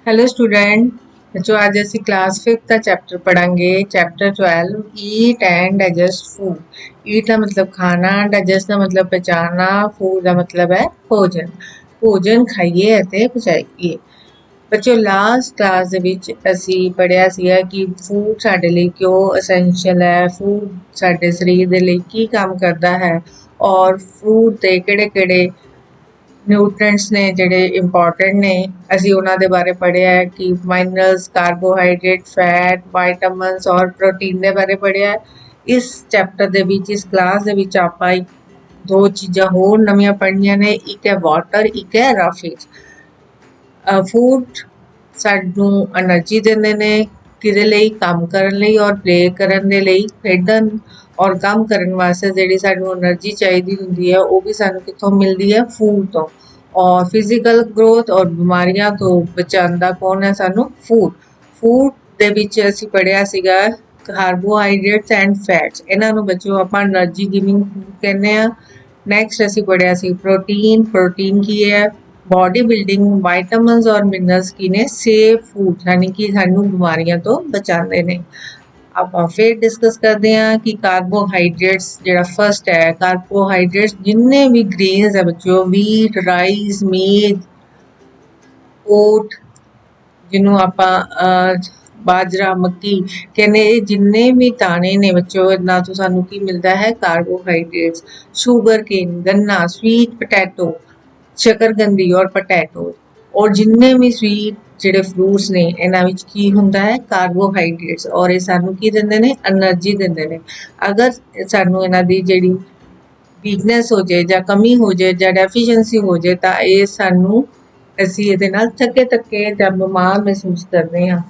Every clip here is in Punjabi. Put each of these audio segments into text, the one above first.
Hello student. बच्चों आज ਅਸੀਂ क्लास 5 ਦਾ ਚੈप्टर पढ़ांगे। Chapter 12 eat and digest food. Eat का मतलब खाना, डाइजेस्ट का मतलब पचाना, फूड का मतलब है भोजन। ਭੋਜਨ ਖਾਈਏ ਅਤੇ ਪਚਾਈਏ। ਬੱਚਿਓ ਲਾਸਟ ਕਲਾਸ ਦੇ ਵਿੱਚ ਅਸੀਂ ਪੜ੍ਹਿਆ ਸੀਗਾ ਕਿ ਫੂਡ ਸਾਡੇ ਲਈ ਕਿਉਂ ਅਸੈਂਸ਼ੀਅਲ ਹੈ, ਫੂਡ ਸਾਡੇ ਸਰੀਰ ਦੇ ਲਈ ਕੀ ਕੰਮ ਕਰਦਾ ਹੈ ਔਰ ਫੂਡ ਦੇ ਕਿਹੜੇ-ਕਿਹੜੇ ਨਿਊਟ੍ਰੈਂਟਸ ਨੇ ਜਿਹੜੇ ਇੰਪੋਰਟੈਂਟ ਨੇ। ਅਸੀਂ ਉਹਨਾਂ ਦੇ ਬਾਰੇ ਪੜ੍ਹਿਆ ਹੈ ਕਿ ਮਾਈਨਰਲਸ, ਕਾਰਬੋਹਾਈਡਰੇਟ, ਫੈਟ, ਵਾਈਟਾਮਿਨਸ ਔਰ ਪ੍ਰੋਟੀਨ ਦੇ ਬਾਰੇ ਪੜ੍ਹਿਆ ਹੈ। ਇਸ ਚੈਪਟਰ ਦੇ ਵਿੱਚ, ਇਸ ਕਲਾਸ ਦੇ ਵਿੱਚ ਆਪਾਂ ਦੋ ਚੀਜ਼ਾਂ ਹੋਰ ਨਵੀਆਂ ਪੜ੍ਹਨੀਆਂ ਨੇ। ਇੱਕ ਹੈ ਵਾਟਰ, ਇੱਕ ਹੈ ਰਫੇਜ। ਫੂਡ ਸਾਨੂੰ એનર્ਜੀ ਦਿੰਦੇ ਨੇ, ਕਿਹਦੇ ਲਈ? ਕੰਮ ਕਰਨ ਲਈ ਔਰ ਪਲੇ ਕਰਨ ਦੇ ਲਈ, ਖੇਡਣ ਔਰ ਕੰਮ ਕਰਨ ਵਾਸਤੇ ਜਿਹੜੀ ਸਾਨੂੰ એનર્ਜੀ ਚਾਹੀਦੀ ਹੁੰਦੀ ਹੈ ਉਹ ਵੀ ਸਾਨੂੰ ਕਿੱਥੋਂ ਮਿਲਦੀ ਹੈ? ਫੂਡ ਤੋਂ। ਔਰ ਫਿਜ਼ੀਕਲ ਗਰੋਥ ਔਰ ਬਿਮਾਰੀਆਂ ਤੋਂ ਬਚਾਉਂਦਾ ਕੌਣ ਹੈ ਸਾਨੂੰ? ਫੂਡ। ਫੂਡ ਦੇ ਵਿੱਚ ਅਸੀਂ ਪੜ੍ਹਿਆ ਸੀਗਾ ਕਾਰਬੋਹਾਈਡਰੇਟਸ ਐਂਡ ਫੈਟਸ, ਇਹਨਾਂ ਨੂੰ ਬੱਚਿਓ ਆਪਾਂ એનર્ਜੀ ਗਿਵਿੰਗ ਫੂਡ ਕਹਿੰਦੇ ਆ। ਨੈਕਸਟ ਅਸੀਂ ਪੜ੍ਹਿਆ ਸੀ ਪ੍ਰੋਟੀਨ। ਪ੍ਰੋਟੀਨ ਕੀ ਹੈ? बॉडी बिल्डिंग, वाइटामिनस और मिनरल्स की ने सेफ फूड यानी कि सानू बीमारियां तो बचाते ने। ਆਪਾਂ फिर डिस्कस करते हैं कि कार्बोहाइड्रेट्स ਜਿਹੜਾ फर्स्ट है, कार्बोहाइड्रेट्स जिन्ने भी ग्रेन्स है बच्चों, wheat, राइस, मेज, ओट, ਜਿਹਨੂੰ ਆਪਾਂ ਬਾਜਰਾ, ਮੱਕੀ ਕਹਿੰਦੇ, ਜਿੰਨੇ ਵੀ ਦਾਣੇ ਨੇ ਬੱਚਿਓ ਇਹਨਾਂ ਤੋਂ ਸਾਨੂੰ ਕੀ ਮਿਲਦਾ ਹੈ? ਕਾਰਬੋਹਾਈਡਰੇट्स। ਸ਼ੂਗਰ ਕੇਨ, ਗੰਨਾ, ਸਵੀਟ ਪੋਟੈਟੋ, शकरकंदी और पोटैटो और जिन्ने भी स्वीट ਜਿਹੜੇ ਫਰੂਟਸ ਨੇ ਇਹਨਾਂ ਵਿੱਚ ਕੀ ਹੁੰਦਾ ਹੈ? ਕਾਰਬੋਹਾਈਡਰੇਟਸ। ਔਰ ਇਹ ਸਾਨੂੰ ਕੀ ਦਿੰਦੇ ਨੇ? એનર્ਜੀ ਦਿੰਦੇ ਨੇ। ਅਗਰ ਸਾਨੂੰ ਇਹਨਾਂ ਦੀ ਜਿਹੜੀ ਵੀਕਨੈਸ ਹੋ ਜਾਏ ਜਾਂ ਕਮੀ ਹੋ ਜਾਏ ਜਾਂ ਡੈਫੀਸ਼ੀਐਂਸੀ ਹੋ ਜਾਏ ਤਾਂ ਇਹ ਸਾਨੂੰ, ਅਸੀਂ ਇਹਦੇ ਨਾਲ ਥੱਕੇ ਜਾਂ ਬਿਮਾਰ ਮਹਿਸੂਸ ਕਰਦੇ ਹਾਂ।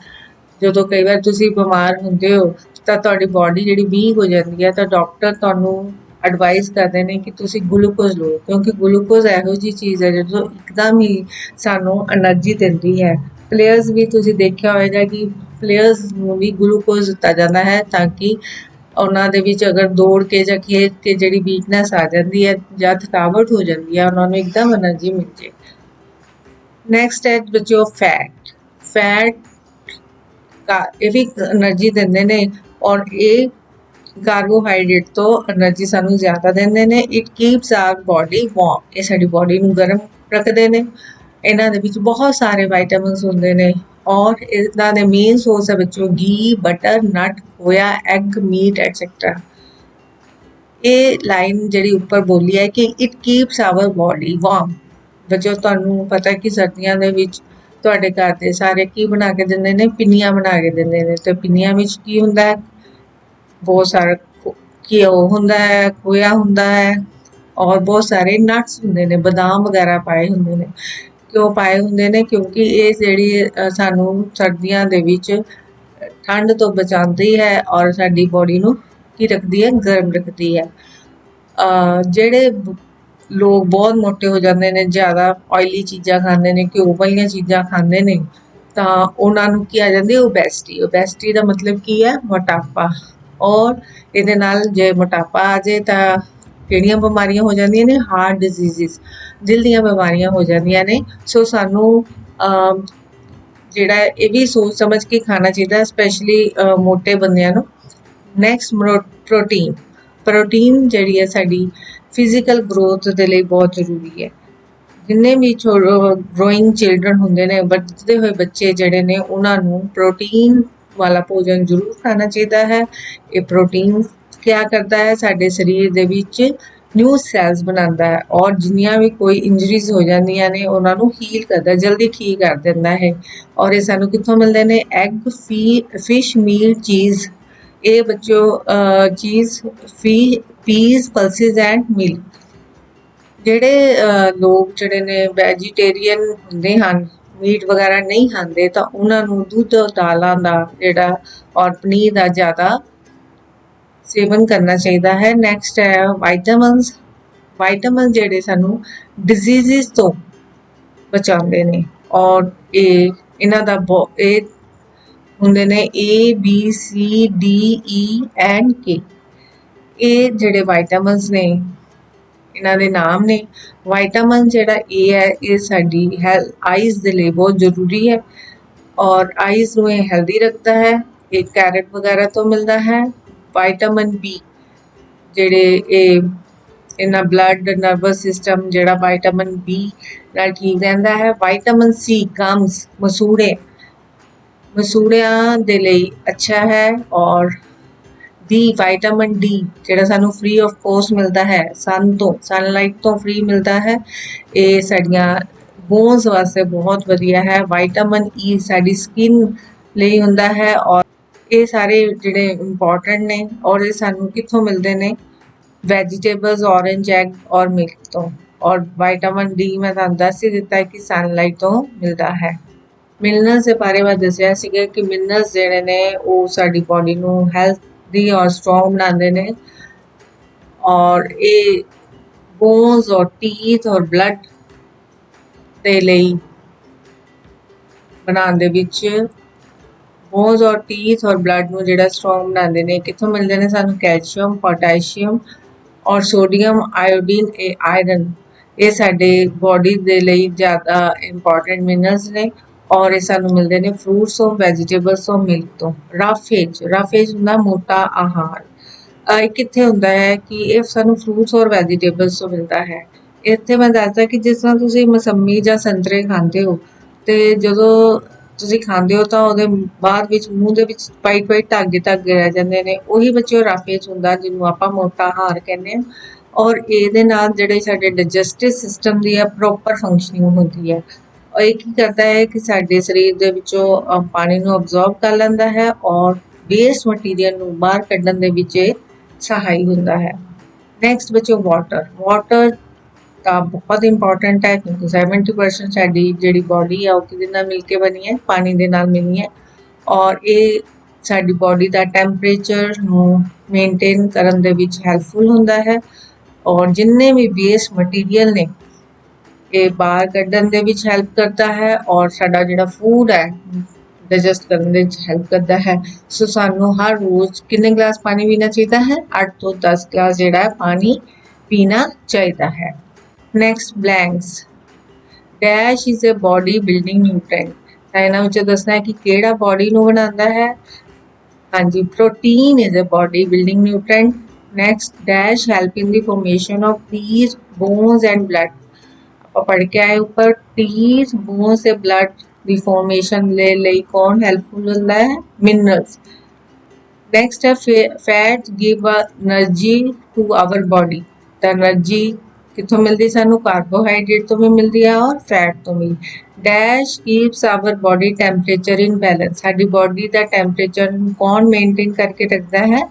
ਜਦੋਂ ਕਈ ਵਾਰ ਤੁਸੀਂ ਬਿਮਾਰ ਹੁੰਦੇ ਹੋ ਤਾਂ ਤੁਹਾਡੀ ਬਾਡੀ ਜਿਹੜੀ ਵੀਕ ਹੋ ਜਾਂਦੀ ਹੈ ਤਾਂ ਡਾਕਟਰ ਤੁਹਾਨੂੰ ਐਡਵਾਈਸ ਕਰਦੇ ਨੇ ਕਿ ਤੁਸੀਂ ਗਲੂਕੋਜ਼ ਲਓ, ਕਿਉਂਕਿ ਗਲੂਕੋਜ਼ ਇਹੋ ਜਿਹੀ ਚੀਜ਼ ਹੈ ਜਦੋਂ ਇੱਕਦਮ ਹੀ ਸਾਨੂੰ એનર્ਜੀ ਦਿੰਦੀ ਹੈ। ਪਲੇਅਰਸ ਵੀ ਤੁਸੀਂ ਦੇਖਿਆ ਹੋਵੇਗਾ ਕਿ ਪਲੇਅਰਸ ਨੂੰ ਵੀ ਗਲੂਕੋਜ਼ ਦਿੱਤਾ ਜਾਂਦਾ ਹੈ ਤਾਂ ਕਿ ਉਹਨਾਂ ਦੇ ਵਿੱਚ ਅਗਰ ਦੌੜ ਕੇ ਜਾਂ ਖੇਡ ਕੇ ਜਿਹੜੀ ਵੀਕਨੈਸ ਆ ਜਾਂਦੀ ਹੈ ਜਾਂ ਥਕਾਵਟ ਹੋ ਜਾਂਦੀ ਹੈ, ਉਹਨਾਂ ਨੂੰ ਇੱਕਦਮ એનર્ਜੀ ਮਿਲ ਜੇ। ਨੈਕਸਟ ਹੈ ਬੱਚਿਓ ਫੈਟ। ਫੈਟ ਇਹ ਵੀ એનર્ਜੀ ਦਿੰਦੇ ਨੇ ਔਰ ਇਹ ਕਾਰਬੋਹਾਈਡਰੇਟ ਤੋਂ એનર્ਜੀ ਸਾਨੂੰ ਜ਼ਿਆਦਾ ਦਿੰਦੇ ਨੇ। It keeps our body warm, ਇਹ ਸਾਡੀ ਬੋਡੀ ਨੂੰ ਗਰਮ ਰੱਖਦੇ ਨੇ। ਇਹਨਾਂ ਦੇ ਵਿੱਚ ਬਹੁਤ ਸਾਰੇ ਵਾਈਟਾਮਿਨਸ ਹੁੰਦੇ ਨੇ ਔਰ ਇਹਨਾਂ ਦੇ ਮੇਨ ਸੋਰਸ ਹੈ ਬੱਚਿਓ ਘੀ, ਬਟਰ, ਨਟ, ਹੋਇਆ, ਐਗ, ਮੀਟ ਐਟਸੈਟਰਾ। ਇਹ ਲਾਈਨ ਜਿਹੜੀ ਉੱਪਰ ਬੋਲੀ ਹੈ ਕਿ it keeps our body warm. ਬੱਚਿਓ ਤੁਹਾਨੂੰ ਪਤਾ ਕਿ ਸਰਦੀਆਂ ਦੇ ਵਿੱਚ ਤੁਹਾਡੇ ਘਰ ਦੇ ਸਾਰੇ ਕੀ ਬਣਾ ਕੇ ਦਿੰਦੇ ਨੇ? ਪਿੰਨੀਆਂ ਬਣਾ ਕੇ ਦਿੰਦੇ ਨੇ। ਤੇ ਪਿੰਨੀਆਂ ਵਿੱਚ ਕੀ ਹੁੰਦਾ ਹੈ? ਬਹੁਤ ਸਾਰਾ ਘਿਓ ਹੁੰਦਾ ਹੈ, ਖੋਇਆ ਹੁੰਦਾ ਹੈ ਔਰ ਬਹੁਤ ਸਾਰੇ ਨਟਸ ਹੁੰਦੇ ਨੇ, ਬਦਾਮ ਵਗੈਰਾ ਪਾਏ ਹੁੰਦੇ ਨੇ। ਕਿਉਂ ਪਾਏ ਹੁੰਦੇ ਨੇ? ਕਿਉਂਕਿ ਇਹ ਜਿਹੜੀ ਸਾਨੂੰ ਸਰਦੀਆਂ ਦੇ ਵਿੱਚ ਠੰਡ ਤੋਂ ਬਚਾਉਂਦੀ ਹੈ ਔਰ ਸਾਡੀ ਬੋਡੀ ਨੂੰ ਕੀ ਰੱਖਦੀ ਹੈ? ਗਰਮ ਰੱਖਦੀ ਹੈ। ਜਿਹੜੇ ਲੋਕ ਬਹੁਤ ਮੋਟੇ ਹੋ ਜਾਂਦੇ ਨੇ, ਜ਼ਿਆਦਾ ਆਇਲੀ ਚੀਜ਼ਾਂ ਖਾਂਦੇ ਨੇ, ਘਿਓ ਵਾਲੀਆਂ ਚੀਜ਼ਾਂ ਖਾਂਦੇ ਨੇ, ਤਾਂ ਉਹਨਾਂ ਨੂੰ ਕੀ ਆ ਜਾਂਦੀ? ਓਬੈਸਿਟੀ। ਓਬੈਸਿਟੀ ਦਾ ਮਤਲਬ ਕੀ ਹੈ? ਮੋਟਾਪਾ। ਔਰ ਇਹਦੇ ਨਾਲ ਜੇ ਮੋਟਾਪਾ ਆ ਜਾਏ ਤਾਂ ਕਿਹੜੀਆਂ ਬਿਮਾਰੀਆਂ ਹੋ ਜਾਂਦੀਆਂ ਨੇ? ਹਾਰਟ ਡਿਜ਼ੀਜ਼ਿਸ, ਦਿਲ ਦੀਆਂ ਬਿਮਾਰੀਆਂ ਹੋ ਜਾਂਦੀਆਂ ਨੇ। ਸੋ ਸਾਨੂੰ ਜਿਹੜਾ ਇਹ ਵੀ ਸੋਚ ਸਮਝ ਕੇ ਖਾਣਾ ਚਾਹੀਦਾ, ਸਪੈਸ਼ਲੀ ਮੋਟੇ ਬੰਦਿਆਂ ਨੂੰ। Next protein. ਪ੍ਰੋਟੀਨ ਜਿਹੜੀ ਹੈ ਸਾਡੀ ਫਿਜ਼ੀਕਲ ਗਰੋਥ ਦੇ ਲਈ ਬਹੁਤ ਜ਼ਰੂਰੀ ਹੈ। ਜਿੰਨੇ ਵੀ ਗਰੋਇੰਗ ਚਿਲਡਰਨ ਹੁੰਦੇ ਨੇ, ਵੱਧਦੇ ਹੋਏ ਬੱਚੇ ਜਿਹੜੇ ਨੇ, ਉਹਨਾਂ ਨੂੰ ਪ੍ਰੋਟੀਨ ਵਾਲਾ ਭੋਜਨ ਜ਼ਰੂਰ ਖਾਣਾ ਚਾਹੀਦਾ ਹੈ। ਇਹ ਪ੍ਰੋਟੀਨ ਕਿਆ ਕਰਦਾ ਹੈ? ਸਾਡੇ ਸਰੀਰ ਦੇ ਵਿੱਚ ਨਿਊ ਸੈਲਸ ਬਣਾਉਂਦਾ ਹੈ ਔਰ ਜਿੰਨੀਆਂ ਵੀ ਕੋਈ ਇੰਜਰੀਜ਼ ਹੋ ਜਾਂਦੀਆਂ ਨੇ ਉਹਨਾਂ ਨੂੰ ਹੀਲ ਕਰਦਾ, ਜਲਦੀ ਠੀਕ ਕਰ ਦਿੰਦਾ ਹੈ। ਔਰ ਇਹ ਸਾਨੂੰ ਕਿੱਥੋਂ ਮਿਲਦੇ ਨੇ? ਐਗ, ਫਿਸ਼, ਮੀਟ, ਚੀਜ਼। ਇਹ ਬੱਚਿਓ ਚੀਜ਼, ਪੀਸ, ਪਲਸਿਸ ਐਂਡ ਮਿਲਕ। ਜਿਹੜੇ ਲੋਕ ਜਿਹੜੇ ਨੇ ਵੈਜੀਟੇਰੀਅਨ ਹੁੰਦੇ ਹਨ, ਮੀਟ ਵਗੈਰਾ ਨਹੀਂ ਖਾਂਦੇ, ਤਾਂ ਉਹਨਾਂ ਨੂੰ ਦੁੱਧ, ਦਾਲਾਂ ਦਾ ਜਿਹੜਾ ਔਰ ਪਨੀਰ ਦਾ ਜ਼ਿਆਦਾ ਸੇਵਨ ਕਰਨਾ ਚਾਹੀਦਾ ਹੈ। ਨੈਕਸਟ ਹੈ ਵਾਈਟਾਮਿਨਸ। ਵਾਈਟਾਮਿਨ ਜਿਹੜੇ ਸਾਨੂੰ ਡਿਜ਼ੀਜ਼ਿਸ ਤੋਂ ਬਚਾਉਂਦੇ ਨੇ ਔਰ ਇਹਨਾਂ ਦਾ ਇਹ ਹੁੰਦੇ ਨੇ A, B, C, D, E and K। ਇਹ ਜਿਹੜੇ ਵਾਈਟਾਮਿਨਸ ਨੇ ਇਹਨਾਂ ਦੇ ਨਾਮ ਨੇ। ਵਾਈਟਾਮਿਨ ਜਿਹੜਾ A ਹੈ ਇਹ ਸਾਡੀ ਆਈਜ਼ ਦੇ ਲਈ ਬਹੁਤ ਜ਼ਰੂਰੀ ਹੈ। और आईज ਨੂੰ ਇਹ ਹੈਲਦੀ ਰੱਖਦਾ ਹੈ। ਇਹ ਕੈਰਟ ਵਗੈਰਾ ਤੋਂ ਮਿਲਦਾ ਹੈ। ਵਿਟਾਮਿਨ ਬੀ ਜਿਹੜੇ ਇਹ ਇਹਨਾਂ ਬਲੱਡ ਨਰਵਸ ਸਿਸਟਮ ਜਿਹੜਾ ਵਿਟਾਮਿਨ ਬੀ ਨਾਲ ਠੀਕ ਰਹਿੰਦਾ ਹੈ। ਵਿਟਾਮਿਨ ਸੀ ਗਮਸ ਮਸੂੜਿਆਂ ਦੇ ਲਈ ਅੱਛਾ ਹੈ। ਔਰ ਡੀ ਵਿਟਾਮਿਨ ਡੀ ਜਿਹੜਾ ਸਾਨੂੰ ਫ੍ਰੀ ਆਫ ਕੋਸਟ ਮਿਲਦਾ ਹੈ ਸਨਲਾਈਟ ਤੋਂ ਫ੍ਰੀ ਮਿਲਦਾ ਹੈ। ਇਹ ਸਾਡੀਆਂ ਬੋਨਸ ਵਾਸਤੇ ਬਹੁਤ ਵਧੀਆ ਹੈ। ਵਿਟਾਮਿਨ ਈ ਸਾਡੀ ਸਕਿਨ ਲਈ ਹੁੰਦਾ ਹੈ। ਔਰ ਇਹ ਸਾਰੇ ਜਿਹੜੇ ਇੰਪੋਰਟੈਂਟ ਨੇ ਔਰ ਇਹ ਸਾਨੂੰ ਕਿੱਥੋਂ ਮਿਲਦੇ ਨੇ ਵੈਜੀਟੇਬਲਸ ऑरेंज एग और मिल्क तो। और विटामिन डी मैं ਤੁਹਾਨੂੰ ਦੱਸ ਹੀ ਦਿੱਤਾ ਹੈ ਕਿ ਸਨਲਾਈਟ ਤੋਂ ਮਿਲਦਾ ਹੈ। ਮਿਨਰਲਸ ਦੇ ਬਾਰੇ ਮੈਂ ਦੱਸਿਆ ਸੀਗਾ ਕਿ ਮਿਨਰਲਸ ਜਿਹੜੇ ਨੇ ਉਹ ਸਾਡੀ ਬੋਡੀ ਨੂੰ ਹੈਲਥੀ ਔਰ ਸਟਰੋਂਗ ਬਣਾਉਂਦੇ ਨੇ। ਔਰ ਇਹ ਬੋਨਸ ਔਰ ਟੀਥ ਔਰ ਬਲੱਡ ਦੇ ਲਈ ਬਣਾਉਣ ਦੇ ਵਿੱਚ ਬੋਨਸ ਔਰ ਟੀਥ ਔਰ ਬਲੱਡ ਨੂੰ ਜਿਹੜਾ ਸਟਰੋਂਗ ਬਣਾਉਂਦੇ ਨੇ ਕਿੱਥੋਂ ਮਿਲਦੇ ਨੇ ਸਾਨੂੰ ਕੈਲਸ਼ੀਅਮ ਪੋਟੈਸ਼ੀਅਮ ਔਰ ਸੋਡੀਅਮ ਆਇਓਡੀਨ ਆਇਰਨ ਇਹ ਸਾਡੇ ਬੋਡੀ ਦੇ ਲਈ ਜ਼ਿਆਦਾ ਇੰਪੋਰਟੈਂਟ ਮਿਨਰਲਸ ਨੇ। ਔਰ ਇਹ ਸਾਨੂੰ ਮਿਲਦੇ ਨੇ ਫਰੂਟਸ ਔਰ ਵੈਜੀਟੇਬਲਸ ਔਰ ਮਿਲਕ ਤੋਂ। ਰਫ ਹੁੰਦਾ ਮੋਟਾ ਆਹਾਰ। ਇਹ ਕਿੱਥੇ ਹੁੰਦਾ ਹੈ ਕਿ ਇਹ ਸਾਨੂੰ ਫਰੂਟਸ ਔਰ ਵੈਜੀਟੇਬਲਸ ਤੋਂ ਮਿਲਦਾ ਹੈ। ਇੱਥੇ ਮੈਂ ਦੱਸਦਾ ਕਿ ਜਿਸ ਤਰ੍ਹਾਂ ਤੁਸੀਂ ਮਸੰਮੀ ਜਾਂ ਸੰਤਰੇ ਖਾਂਦੇ ਹੋ ਤੇ ਜਦੋਂ ਤੁਸੀਂ ਖਾਂਦੇ ਹੋ ਤਾਂ ਉਹਦੇ ਬਾਅਦ ਵਿੱਚ ਮੂੰਹ ਦੇ ਵਿੱਚ ਵਾਈਟ ਧਾਗੇ ਰਹਿ ਜਾਂਦੇ ਨੇ ਉਹੀ ਬੱਚਿਓ ਰਫੇਜ ਹੁੰਦਾ ਜਿਹਨੂੰ ਆਪਾਂ ਮੋਟਾ ਆਹਾਰ ਕਹਿੰਦੇ ਹਾਂ। ਔਰ ਇਹਦੇ ਨਾਲ ਜਿਹੜੇ ਸਾਡੇ ਡਾਈਜੈਸਟਿਵ ਸਿਸਟਮ ਦੀ ਹੈ ਪ੍ਰੋਪਰ ਫੰਕਸ਼ਨਿੰਗ ਹੁੰਦੀ ਹੈ। ਔਰ ਇਹ ਕੀ ਕਰਦਾ ਹੈ ਕਿ ਸਾਡੇ ਸਰੀਰ ਦੇ ਵਿੱਚੋਂ ਪਾਣੀ ਨੂੰ ਅਬਜ਼ੌਰਬ ਕਰ ਲੈਂਦਾ ਹੈ ਔਰ ਵੇਸਟ ਮਟੀਰੀਅਲ ਨੂੰ ਬਾਹਰ ਕੱਢਣ ਦੇ ਵਿੱਚ ਸਹਾਈ ਹੁੰਦਾ ਹੈ। ਨੈਕਸਟ ਬੱਚਿਓ ਵਾਟਰ ਤਾਂ ਬਹੁਤ ਇੰਪੋਰਟੈਂਟ ਹੈ ਕਿਉਂਕਿ 70% ਸਾਡੀ ਜਿਹੜੀ ਬੋਡੀ ਆ ਉਹ ਕਿਹਦੇ ਨਾਲ ਮਿਲ ਕੇ ਬਣੀ ਹੈ ਪਾਣੀ ਦੇ ਨਾਲ ਮਿਲੀ ਹੈ। ਔਰ ਇਹ ਸਾਡੀ ਬੋਡੀ ਦਾ ਟੈਂਪਰੇਚਰ ਨੂੰ ਮੇਨਟੇਨ ਕਰਨ ਦੇ ਵਿੱਚ ਹੈਲਪਫੁਲ ਹੁੰਦਾ ਹੈ। ਔਰ ਜਿੰਨੇ ਵੀ ਵੇਸਟ ਮਟੀਰੀਅਲ ਨੇ ਇਹ ਬਾਹਰ ਕੱਢਣ ਦੇ ਵਿੱਚ ਹੈਲਪ ਕਰਦਾ ਹੈ। ਔਰ ਸਾਡਾ ਜਿਹੜਾ ਫੂਡ ਹੈ ਡਾਈਜੈਸਟ ਕਰਨ ਦੇ ਵਿੱਚ ਹੈਲਪ ਕਰਦਾ ਹੈ। ਸੋ ਸਾਨੂੰ ਹਰ ਰੋਜ਼ ਕਿੰਨੇ ਗਲਾਸ ਪਾਣੀ ਪੀਣਾ ਚਾਹੀਦਾ ਹੈ 8 ਤੋਂ 10 ਗਲਾਸ ਜਿਹੜਾ ਪਾਣੀ ਪੀਣਾ ਚਾਹੀਦਾ ਹੈ। Next blanks dash is a body building nutrient. ਤਾਂ ਇਹਨਾਂ ਵਿੱਚੋਂ ਦੱਸਣਾ ਹੈ ਕਿ ਕਿਹੜਾ ਬੋਡੀ ਨੂੰ ਬਣਾਉਂਦਾ ਹੈ। ਹਾਂਜੀ protein is a body building nutrient. Next dash help in the formation of teeth bones and blood. ਆਪਾਂ ਪੜ੍ਹ ਕੇ ਆਏ ਉੱਪਰ टीथ बोन्स ਤੇ ਬਲੱਡ ਦੀ ਫੋਰਮੇਸ਼ਨ ਦੇ ਲਈ ਕੌਣ ਹੈਲਪਫੁਲ ਹੁੰਦਾ ਹੈ ਮਿਨਰਲਸ। ਨੈਕਸਟ ਹੈ fat give energy to our body. ਤਾਂ એનર્ਜੀ ਕਿੱਥੋਂ ਮਿਲਦੀ ਸਾਨੂੰ ਕਾਰਬੋਹਾਈਡਰੇਟ ਤੋਂ ਵੀ ਮਿਲਦੀ ਹੈ ਔਰ ਫੈਟ ਤੋਂ ਵੀ। Dash keeps our body temperature in balance. ਸਾਡੀ ਬੋਡੀ ਦਾ ਟੈਂਪਰੇਚਰ ਨੂੰ ਕੌਣ ਮੇਨਟੇਨ ਕਰਕੇ ਰੱਖਦਾ ਹੈ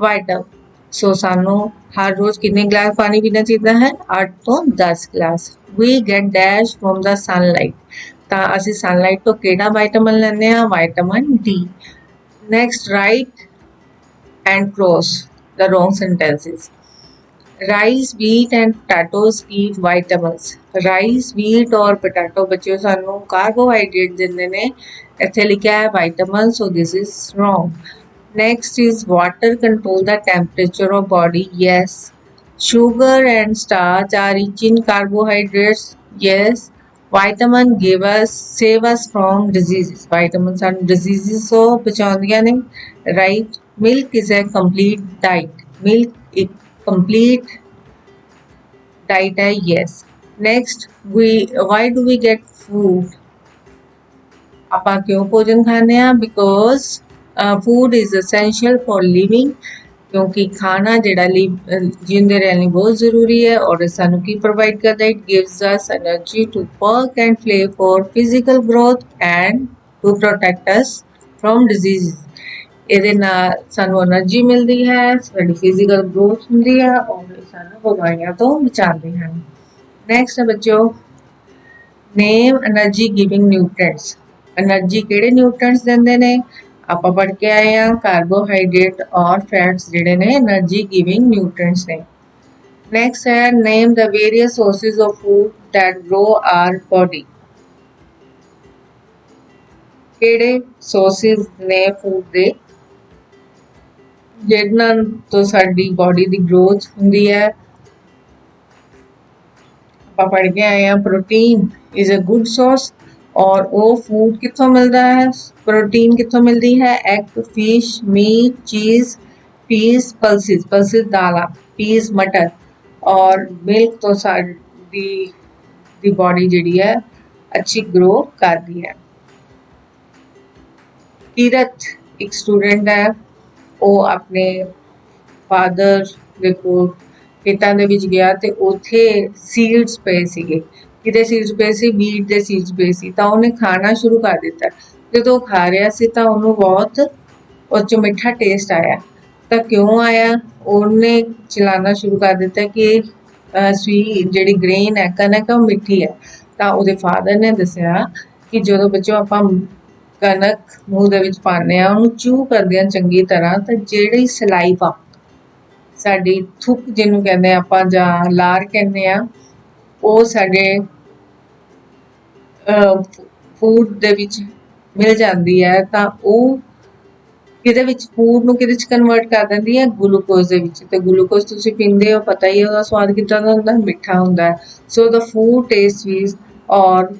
ਵਿਟਾਮਿਨ। ਸੋ ਸਾਨੂੰ ਹਰ ਰੋਜ਼ ਕਿੰਨੇ ਗਲਾਸ ਪਾਣੀ ਪੀਣਾ ਚਾਹੀਦਾ ਹੈ 8 ਤੋਂ 10 glass. We get dash from the sunlight. ਤਾਂ ਅਸੀਂ ਸਨਲਾਈਟ ਤੋਂ ਕਿਹੜਾ ਵਿਟਾਮਿਨ ਲੈਂਦੇ ਹਾਂ vitamin D. Next right and cross the wrong sentences. Rice, wheat and potatoes give vitamins. Rice, wheat और potato बच्चों सानू carbohydrate दिंदे ने। इत्थे लिखा है vitamin, so this is wrong. Next is water control the temperature of body. Yes. Sugar and starch are rich in carbohydrates. Yes. Vitamin save us from diseases. Vitamin सानू diseases तो बचाउंदियां ने. Right. Milk is a complete diet. Milk एक complete diet है. Yes. Next, why do we get food? ਆਪਾਂ क्यों भोजन खाने हैं? Because food is essential for living. क्योंकि खाना ਜਿਹੜਾ ਜਿੰਦੇ ਰਹਿਣ ਲਈ ਬਹੁਤ ਜ਼ਰੂਰੀ ਹੈ। ਔਰ ਸਾਨੂੰ ਕੀ ਪ੍ਰੋਵਾਈਡ ਕਰਦਾ ਹੈ? It gives us energy to work and play for physical growth and to protect us from diseases. ਇਹਦੇ ਨਾਲ ਸਾਨੂੰ એનર્ਜੀ ਮਿਲਦੀ ਹੈ ਸਾਡੀ ਫਿਜ਼ੀਕਲ ਗਰੋਥ ਹੁੰਦੀ ਹੈ ਔਰ ਸਾਨੂੰ ਬਿਮਾਰੀਆਂ ਤੋਂ ਬਚਾਉਂਦੇ ਹਨ। ਨੈਕਸਟ ਹੈ ਬੱਚਿਓ ਨੇਮ એનર્ਜੀ ਗਿਵਿੰਗ ਨਿਊਟ੍ਰੀਐਂਟਸ। એનર્ਜੀ ਕਿਹੜੇ ਨਿਊਟ੍ਰੀਐਂਟਸ ਦਿੰਦੇ ਨੇ ਆਪਾਂ ਪੜ੍ਹ ਕੇ ਆਏ ਹਾਂ ਕਾਰਬੋਹਾਈਡਰੇਟ ਔਰ ਫੈਟਸ ਜਿਹੜੇ ਨੇ એનર્ਜੀ ਗਿਵਿੰਗ ਨਿਊਟ੍ਰੀਐਂਟਸ ਨੇ। ਨੈਕਸਟ ਹੈ name the various sources of food that grow our body. ਕਿਹੜੇ ਸੋਰਸਿਸ ਨੇ ਫੂਡ ਦੇ ਜਿਹਨਾਂ ਤੋਂ ਸਾਡੀ ਬੋਡੀ ਦੀ ਗਰੋਥ ਹੁੰਦੀ ਹੈ। ਆਪਾਂ ਪੜ੍ਹ ਕੇ ਆਏ ਹਾਂ protein is a good source और वो फूड कितों मिलता है, प्रोटीन कितों मिलती है, एग, फिश, मीट, चीज, पीस, पल्सिस, पल्सिस दाला, पीस, मटर, और मिल्क तो साडी दी बॉडी जिहड़ी है अच्छी ग्रो करती है। ਕੀਰਤ एक स्टूडेंट है, वो अपने फादर ਦੇ ਕੋਲ ਖੇਤਾਂ ਦੇ ਵਿੱਚ ਗਿਆ ਤੇ ਉੱਥੇ ਸੀਡਸ ਪਏ ਸੀਗੇ। ਕਿਹਦੇ ਸੀਡਸ ਪਏ ਸੀ, ਵੀਟ ਦੇ ਸੀਡਸ ਪਏ ਸੀ। ਤਾਂ ਉਹਨੇ ਖਾਣਾ ਸ਼ੁਰੂ ਕਰ ਦਿੱਤਾ। ਜਦੋਂ ਉਹ ਖਾ ਰਿਹਾ ਸੀ ਤਾਂ ਉਹਨੂੰ ਬਹੁਤ ਉਹ 'ਚ ਮਿੱਠਾ ਟੇਸਟ ਆਇਆ। ਤਾਂ ਕਿਉਂ ਆਇਆ, ਉਹਨੇ ਚਲਾਉਣਾ ਸ਼ੁਰੂ ਕਰ ਦਿੱਤਾ ਕਿ ਜਿਹੜੀ ਗ੍ਰੇਨ ਹੈ, ਕਣਕ, ਉਹ ਮਿੱਠੀ ਹੈ। ਤਾਂ ਉਹਦੇ ਫਾਦਰ ਨੇ ਦੱਸਿਆ ਕਿ ਜਦੋਂ ਬੱਚੋ ਆਪਾਂ ਕਣਕ ਮੂੰਹ ਦੇ ਵਿੱਚ ਪਾਉਂਦੇ ਹਾਂ, ਉਹਨੂੰ ਚੂ ਕਰਦੇ ਹਾਂ ਚੰਗੀ ਤਰ੍ਹਾਂ, ਤਾਂ ਜਿਹੜੀ ਸਲਾਈਵਾ ਸਾਡੀ ਥੁੱਕ ਜਿਹਨੂੰ ਕਹਿੰਦੇ ਆਪਾਂ ਜਾਂ ਲਾਰ ਕਹਿੰਦੇ ਆ, ਉਹ ਸਾਡੇ ਫੂਡ ਦੇ ਵਿੱਚ ਮਿਲ ਜਾਂਦੀ ਹੈ। ਤਾਂ ਉਹ ਕਿਹਦੇ ਵਿੱਚ, ਫੂਡ ਨੂੰ ਕਿਹਦੇ 'ਚ ਕਨਵਰਟ ਕਰ ਦਿੰਦੀ ਹੈ, ਗਲੂਕੋਜ਼ ਦੇ ਵਿੱਚ। ਤੇ ਗਲੂਕੋਜ਼ ਤੁਸੀਂ ਪੀਂਦੇ ਹੋ, ਪਤਾ ਹੀ ਉਹਦਾ ਸਵਾਦ ਕਿੱਦਾਂ ਦਾ ਹੁੰਦਾ, ਮਿੱਠਾ ਹੁੰਦਾ ਹੈ। ਸੋ ਦਾ ਫੂਡ ਟੇਸਟ ਵੀਜ਼, ਔਰ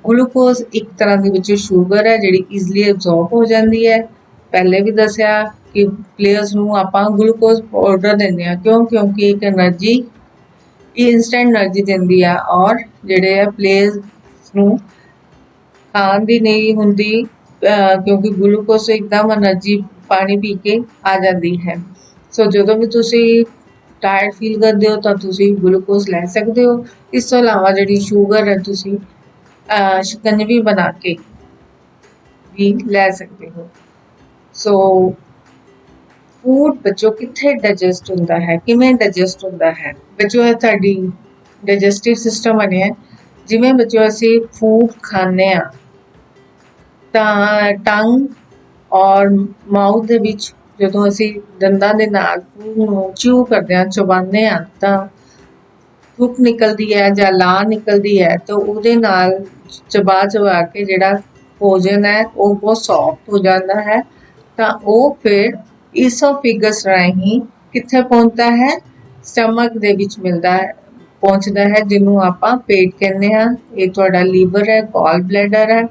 ਗਲੂਕੋਜ਼ ਇੱਕ ਤਰ੍ਹਾਂ ਦੀ ਵਿੱਚ ਸ਼ੂਗਰ ਹੈ ਜਿਹੜੀ ਈਜ਼ਲੀ ਐਬਜ਼ੌਰਬ ਹੋ ਜਾਂਦੀ ਹੈ। ਪਹਿਲੇ ਵੀ ਦੱਸਿਆ ਕਿ ਪਲੇਅਰਸ ਨੂੰ ਆਪਾਂ ਗਲੂਕੋਜ਼ ਪਾਊਡਰ ਦਿੰਦੇ ਹਾਂ, ਕਿਉਂਕਿ ਇੱਕ એનર્ਜੀ, ਇਹ ਇੰਸਟੈਂਟ એનર્ਜੀ ਦਿੰਦੀ ਆ, ਔਰ ਜਿਹੜੇ ਆ ਪਲੇਅਰਸ ਨੂੰ ਖਾਣ ਦੀ ਨਹੀਂ ਹੁੰਦੀ, ਕਿਉਂਕਿ ਗਲੂਕੋਜ਼ ਇੱਕਦਮ એનર્ਜੀ ਪਾਣੀ ਪੀ ਕੇ ਆ ਜਾਂਦੀ ਹੈ। ਸੋ ਜਦੋਂ ਵੀ ਤੁਸੀਂ ਟਾਇਰਡ ਫੀਲ ਕਰਦੇ ਹੋ ਤਾਂ ਤੁਸੀਂ ਗਲੂਕੋਜ਼ ਲੈ ਸਕਦੇ ਹੋ। ਇਸ ਤੋਂ ਇਲਾਵਾ ਜਿਹੜੀ ਸ਼ੂਗਰ ਹੈ ਤੁਸੀਂ ਸ਼ਿਕੰਜਵੀ ਬਣਾ ਕੇ ਵੀ ਲੈ ਸਕਦੇ ਹੋ। ਸੋ ਫੂਡ ਬੱਚੋ ਕਿੱਥੇ ਡਾਈਜੈਸਟ ਹੁੰਦਾ ਹੈ, ਕਿਵੇਂ ਡਾਈਜੈਸਟ ਹੁੰਦਾ ਹੈ ਬੱਚੋ, ਇਹ ਤੁਹਾਡੀ ਡਾਈਜੈਸਟਿਵ ਸਿਸਟਮ ਬਣਿਆ। ਜਿਵੇਂ ਬੱਚੋ ਅਸੀਂ ਫੂਡ ਖਾਂਦੇ ਹਾਂ ਤਾਂ ਟੰਗ ਔਰ ਮਾਊਥ ਦੇ ਵਿੱਚ ਜਦੋਂ ਅਸੀਂ ਦੰਦਾਂ ਦੇ ਨਾਲ ਫੂਡ ਨੂੰ ਚਿਊ ਕਰਦੇ ਹਾਂ, ਚਬਾਉਂਦੇ ਹਾਂ, ਤਾਂ ਥੁੱਕ ਨਿਕਲਦੀ ਹੈ ਜਾਂ ਲਾਰ ਨਿਕਲਦੀ ਹੈ, ਤਾਂ ਉਹਦੇ ਨਾਲ ਚਬਾ ਕੇ ਜਿਹੜਾ ਭੋਜਨ ਹੈ ਉਹ ਬਹੁਤ ਸੌਫਟ ਹੋ ਜਾਂਦਾ ਹੈ। ਤਾਂ ਉਹ ਫਿਰ ਈਸੋਫੇਗਸ ਰਾਹੀਂ ਕਿੱਥੇ ਪਹੁੰਚਦਾ ਹੈ, ਸਟਮਕ ਦੇ ਵਿੱਚ ਪਹੁੰਚਦਾ ਹੈ, ਜਿਹਨੂੰ ਆਪਾਂ ਪੇਟ ਕਹਿੰਦੇ ਹਾਂ। ਇਹ ਤੁਹਾਡਾ ਲੀਵਰ ਹੈ, ਗਾਲ ਬਲੈਡਰ ਹੈ।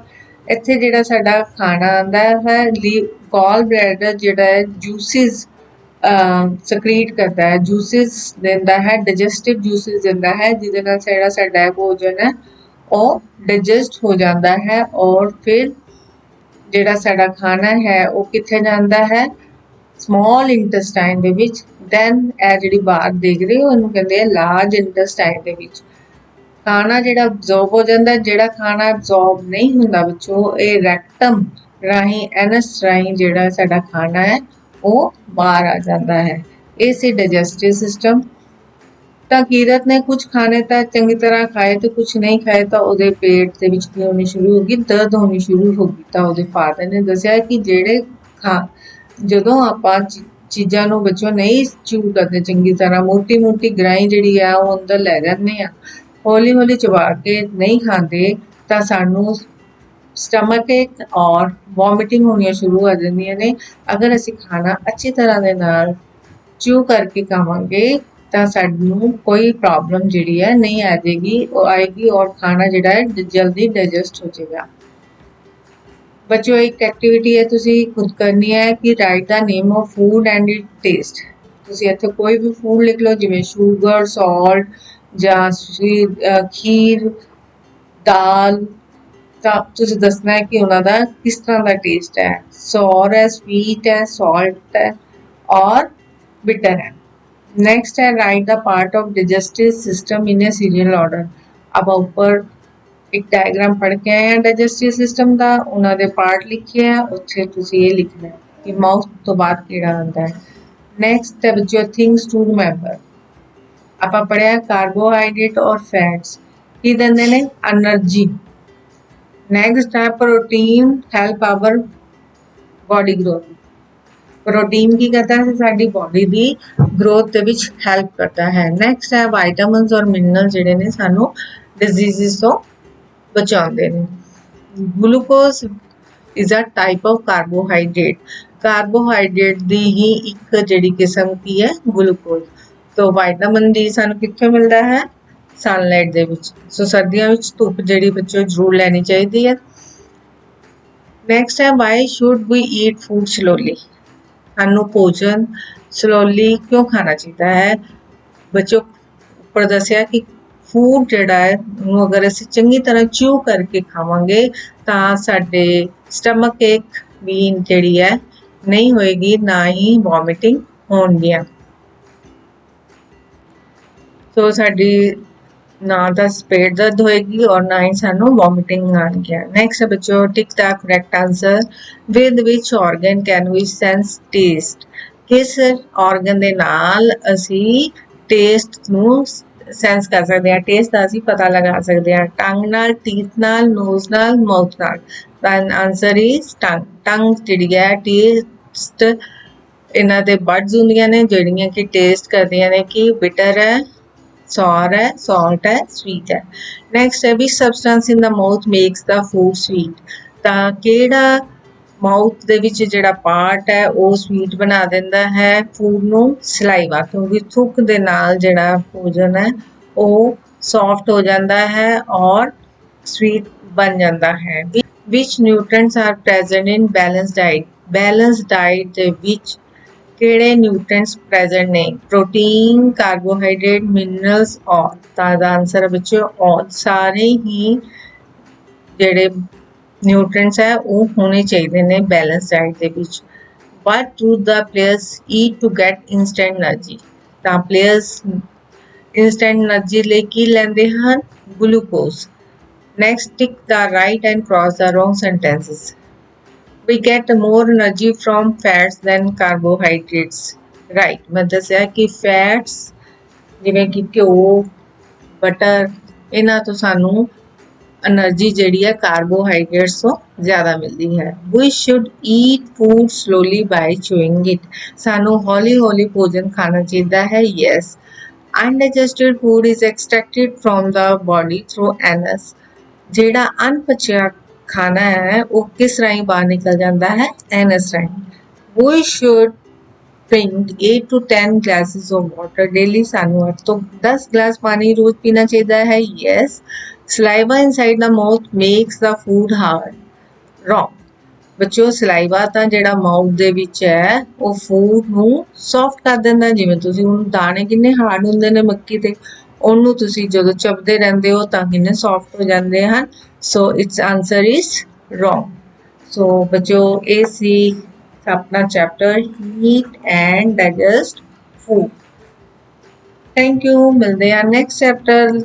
ਇੱਥੇ ਜਿਹੜਾ ਸਾਡਾ ਖਾਣਾ ਆਉਂਦਾ ਹੈ, ਗਾਲ ਬਲੈਡਰ ਜਿਹੜਾ ਹੈ ਜੂਸਿਸ ਸਕਰੀਟ ਕਰਦਾ ਹੈ, ਜੂਸਿਸ ਦਿੰਦਾ ਹੈ, ਡਾਈਜੈਸਟਿਵ ਜੂਸਿਸ ਦਿੰਦਾ ਹੈ, ਜਿਹਦੇ ਨਾਲ ਜਿਹੜਾ ਸਾਡਾ ਭੋਜਨ ਹੈ ਉਹ ਡਾਈਜੈਸਟ ਹੋ ਜਾਂਦਾ ਹੈ। ਔਰ ਫਿਰ ਜਿਹੜਾ ਸਾਡਾ ਖਾਣਾ ਹੈ ਉਹ ਕਿੱਥੇ ਜਾਂਦਾ ਹੈ, ਸਮॉल ਇੰਟੈਸਟਾਈਨ ਦੇ ਵਿੱਚ। ਦੈਨ ਇਹ ਜਿਹੜੀ ਬਾਤ ਦੇਖ ਰਹੇ ਹੋ ਇਹਨੂੰ ਕਹਿੰਦੇ ਆ ਲਾਰਜ ਇੰਟੈਸਟਾਈਨ ਦੇ ਵਿੱਚ। ਖਾਣਾ ਜਿਹੜਾ ਐਬਜ਼ੌਰਬ ਹੋ ਜਾਂਦਾ, ਜਿਹੜਾ ਖਾਣਾ ਐਬਜ਼ੌਰਬ ਨਹੀਂ ਹੁੰਦਾ ਬੱਚੋ, ਇਹ ਰੈਕਟਮ ਰਾਹੀਂ, ਐਨਸ ਰਾਹੀਂ ਜਿਹੜਾ ਸਾਡਾ ਖਾਣਾ ਹੈ ਉਹ ਬਾਹਰ ਆ ਜਾਂਦਾ ਹੈ। ਇਹ ਸੀ ਡਾਈਜੈਸਟਿਵ ਸਿਸਟਮ। ਤਾਂ ਕੀਰਤ ਨੇ ਕੁਝ ਖਾਣੇ ਤਾਂ ਚੰਗੀ ਤਰ੍ਹਾਂ ਖਾਏ ਤੇ ਕੁਝ ਨਹੀਂ ਖਾਏ, ਤਾਂ ਉਹਦੇ ਪੇਟ ਦੇ ਵਿੱਚ ਕੀ ਹੋਣੀ ਸ਼ੁਰੂ ਹੋ ਗਈ, ਦਰਦ ਹੋਣੀ ਸ਼ੁਰੂ ਹੋ ਗਈ। ਤਾਂ ਉਹਦੇ ਫਾਦਰ ਨੇ ਦੱਸਿਆ ਕਿ ਜਦੋਂ ਆਪਾਂ ਚੀਜ਼ਾਂ ਨੂੰ ਬੱਚੋ ਨਹੀਂ ਚਿਊ ਕਰਦੇ ਚੰਗੀ ਤਰ੍ਹਾਂ, ਮੋਟੀ ਗਰਾਈ ਜਿਹੜੀ ਆ ਉਹ ਅੰਦਰ ਲੈ ਜਾਂਦੇ ਆ, ਹੌਲੀ ਚਬਾ ਕੇ ਨਹੀਂ ਖਾਂਦੇ, ਤਾਂ ਸਾਨੂੰ ਸਟਮਕ ਏਕ ਔਰ ਵੋਮਿਟਿੰਗ ਹੋਣੀਆਂ ਸ਼ੁਰੂ ਹੋ ਜਾਂਦੀਆਂ ਨੇ। ਅਗਰ ਅਸੀਂ ਖਾਣਾ ਅੱਛੀ ਤਰ੍ਹਾਂ ਦੇ ਨਾਲ ਚਿਊ ਕਰਕੇ ਖਾਵਾਂਗੇ ਤਾਂ ਸਾਨੂੰ ਕੋਈ ਪ੍ਰੋਬਲਮ ਜਿਹੜੀ ਹੈ ਨਹੀਂ ਆ ਜਾਏਗੀ, ਉਹ ਆਏਗੀ, ਔਰ ਖਾਣਾ ਜਿਹੜਾ ਹੈ ਜਲਦੀ ਡਾਈਜੈਸਟ ਹੋ ਜਾਏਗਾ। ਬੱਚੋ ਇੱਕ ਐਕਟੀਵਿਟੀ ਹੈ ਤੁਸੀਂ ਖੁਦ ਕਰਨੀ ਹੈ ਕਿ right the name of food and it taste. ਤੁਸੀਂ ਇੱਥੇ ਕੋਈ ਵੀ ਫੂਡ ਲਿਖ ਲਓ, ਜਿਵੇਂ ਸ਼ੂਗਰ, ਸਾਲਟ ਜਾਂ ਖੀਰ, ਦਾਲ, ਤਾਂ ਤੁਸੀਂ ਦੱਸਣਾ ਹੈ ਕਿ ਉਹਨਾਂ ਦਾ ਕਿਸ ਤਰ੍ਹਾਂ ਦਾ ਟੇਸਟ ਹੈ, ਸੌਰ ਹੈ, ਸਵੀਟ ਹੈ, ਸਾਲਟ ਹੈ, ਔਰ ਬਿਟਰ ਹੈ। नेक्स्ट है right the part of digestive system in A serial order. ਆਪਾਂ ਉੱਪਰ ਇੱਕ ਡਾਇਗਰਾਮ ਪੜ੍ਹ ਕੇ ਆਏ ਹਾਂ ਡਾਈਜੈਸਟਿਵ ਸਿਸਟਮ ਦਾ, ਉਹਨਾਂ ਦੇ ਪਾਰਟ ਲਿਖੇ ਆ, ਉੱਥੇ ਤੁਸੀਂ ਇਹ ਲਿਖਣਾ ਹੈ ਕਿ ਮਾਊਥ ਤੋਂ ਬਾਅਦ ਕਿਹੜਾ ਆਉਂਦਾ ਹੈ। ਨੈਕਸਟ ਹੈ ਬੱਚਿਓ ਥਿੰਗਸ ਟੂ ਰਿਮੈਂਬਰ। ਆਪਾਂ ਪੜ੍ਹਿਆ ਕਾਰਬੋਹਾਈਡਰੇਟ ਔਰ ਫੈਟਸ ਕੀ ਦਿੰਦੇ ਨੇ, એનર્ਜੀ। ਨੈਕਸਟ ਹੈ protein help our body growth. Protein ਕੀ ਕਰਦਾ ਹੈ, ਸਾਡੀ ਬੋਡੀ ਦੀ ਗਰੋਥ ਦੇ ਵਿੱਚ ਹੈਲਪ ਕਰਦਾ ਹੈ। ਨੈਕਸਟ ਹੈ ਵਾਈਟਾਮਿਨਸ ਔਰ ਮਿਨਰਲ ਜਿਹੜੇ ਨੇ ਸਾਨੂੰ ਡਿਜ਼ੀਜ਼ਸ ਤੋਂ ਬਚਾਉਂਦੇ ਨੇ। Glucose is a type of carbohydrate. Carbohydrate ਦੀ ਹੀ ਇੱਕ ਜਿਹੜੀ ਕਿਸਮ ਕੀ ਹੈ, ਗਲੂਕੋਜ਼। तो वाइटामिन डी सानू कित्थों मिलता है, ਸਨਲਾਈਟ ਦੇ ਵਿੱਚ। ਸੋ ਸਰਦੀਆਂ ਵਿੱਚ ਧੁੱਪ ਜਿਹੜੀ ਬੱਚੋ ਜ਼ਰੂਰ ਲੈਣੀ ਚਾਹੀਦੀ ਹੈ। ਨੈਕਸਟ ਹੈ why should we eat food slowly. ਸਾਨੂੰ ਭੋਜਨ ਸਲੋਲੀ ਕਿਉਂ ਖਾਣਾ ਚਾਹੀਦਾ ਹੈ? ਬੱਚੋ ਉੱਪਰ ਦੱਸਿਆ ਕਿ ਫੂਡ ਜਿਹੜਾ ਹੈ ਉਹਨੂੰ ਅਗਰ ਅਸੀਂ ਚੰਗੀ ਤਰ੍ਹਾਂ ਚਿਊ ਕਰਕੇ ਖਾਵਾਂਗੇ ਤਾਂ ਸਾਡੇ ਸਟਮਕ ਏਕ ਵੀ ਜਿਹੜੀ ਹੈ ਨਹੀਂ ਹੋਏਗੀ, ਨਾ ਹੀ ਵੋਮਿਟਿੰਗ ਹੋਣਗੀਆਂ। ਸੋ ਸਾਡੀ ਨਾ ਤਾਂ ਪੇਟ ਦਰਦ ਹੋਏਗੀ ਔਰ ਨਾ ਹੀ ਸਾਨੂੰ ਵੋਮਿਟਿੰਗ ਆਣਗੀਆਂ। ਨੈਕਸਟ ਬੱਚੋ tick the correct answer. With which organ can we sense taste. ਕਿਸ ਆਰਗਨ ਦੇ ਨਾਲ ਅਸੀਂ ਟੇਸਟ ਨੂੰ ਸੈਂਸ ਕਰ ਸਕਦੇ ਹਾਂ, ਟੇਸਟ ਦਾ ਅਸੀਂ ਪਤਾ ਲਗਾ ਸਕਦੇ ਹਾਂ? ਟੰਗ ਨਾਲ, ਟੀਥ ਨਾਲ, ਨੋਜ਼ ਨਾਲ, ਮਾਊਥ ਨਾਲ। ਤਾਂ ਆਂਸਰ ਇਜ਼ ਟੰਗ। ਟੰਗ ਜਿਹੜੀ ਹੈ ਟੇਸਟ ਇਹਨਾਂ ਦੇ ਬਡਸ ਹੁੰਦੀਆਂ ਨੇ ਜਿਹੜੀਆਂ ਕਿ ਟੇਸਟ ਕਰਦੀਆਂ ਨੇ ਕਿ ਬਿਟਰ ਹੈ, sour है, salt है, sweet है। Next है which substance in the mouth makes the food sweet। ਤਾਂ ਕਿਹੜਾ ਮਾਊਥ ਦੇ ਵਿੱਚ ਜਿਹੜਾ ਪਾਰਟ ਹੈ ਉਹ ਸਵੀਟ ਬਣਾ ਦਿੰਦਾ ਹੈ ਫੂਡ ਨੂੰ? ਸਲਾਈਵਾ, ਕਿਉਂਕਿ ਥੁੱਕ ਦੇ ਨਾਲ ਜਿਹੜਾ ਭੋਜਨ ਹੈ ਉਹ ਸੌਫਟ ਹੋ ਜਾਂਦਾ ਹੈ ਔਰ ਸਵੀਟ ਬਣ ਜਾਂਦਾ ਹੈ। which nutrients are present in balanced diet। balanced diet ਦੇ ਵਿੱਚ ਕਿਹੜੇ ਨਿਊਟ੍ਰੀਐਂਟਸ ਪ੍ਰੈਜ਼ੈਂਟ ਨੇ? ਪ੍ਰੋਟੀਨ, ਕਾਰਬੋਹਾਈਡਰੇਟ, ਮਿਨਰਲਸ ਔਰ। ਤਾਂ ਦਾ ਆਂਸਰ ਹੈ ਬੱਚਿਓ ਔਰ। ਸਾਰੇ ਹੀ ਜਿਹੜੇ ਨਿਊਟ੍ਰੀਐਂਟਸ ਹੈ ਉਹ ਹੋਣੇ ਚਾਹੀਦੇ ਨੇ ਬੈਲੈਂਸ ਡਾਈਟ ਦੇ ਵਿੱਚ। What do the players eat to get instant energy. ਤਾਂ ਪਲੇਅਰਸ ਇੰਸਟੈਂਟ એનર્ਜੀ ਲਈ ਕੀ ਲੈਂਦੇ ਹਨ? Glucose. Next tick the right and cross the wrong sentences. We get more energy from fats than carbohydrates। right, मैं दसिया कि fats जिवें कि घ्यो, बटर, इन्हां तो सानू एनर्जी जिहड़ी है कार्बोहाइड्रेट्स तो ज़्यादा मिलती है। We should eat food slowly by chewing it। सानू हौली हौली भोजन खाना चाहिए है। yes। Undigested food is extracted from the body through anus। ਜਿਹੜਾ ਅਣਪਚਿਆ ਖਾਣਾ ਹੈ ਉਹ ਕਿਸ ਰਾਹੀਂ ਬਾਹਰ ਨਿਕਲ ਜਾਂਦਾ ਹੈ? ਐਨਸ ਰਾਹੀਂ। We should drink 8 to 10 glasses of water daily। ਸਾਨੂੰ 8 ਤੋਂ 10 ਗਲਾਸ ਪਾਣੀ ਰੋਜ਼ ਪੀਣਾ ਚਾਹੀਦਾ ਹੈ। yes। Saliva inside the mouth makes the food hard। wrong। ਬੱਚਿਓ ਸਲਾਈਵਾ ਤਾਂ ਜਿਹੜਾ ਮਾਊਥ ਦੇ ਵਿੱਚ ਹੈ ਉਹ ਫੂਡ ਨੂੰ ਸੌਫਟ ਕਰ ਦਿੰਦਾ। ਜਿਵੇਂ ਤੁਸੀਂ ਹੁਣ ਦਾਣੇ ਕਿੰਨੇ ਹਾਰਡ ਹੁੰਦੇ ਨੇ ਮੱਕੀ ਦੇ, ਉਹਨੂੰ ਤੁਸੀਂ ਜਦੋਂ ਚਬਦੇ ਰਹਿੰਦੇ ਹੋ ਤਾਂ ਕਿੰਨੇ ਸੌਫਟ ਹੋ ਜਾਂਦੇ ਹਨ। So its answer is wrong. So ਬੱਚਿਓ ਇਹ ਸੀ ਆਪਣਾ chapter eat and digest food. Thank you. ਮਿਲਦੇ ਹਾਂ ਨੈਕਸਟ ਚੈਪਟਰ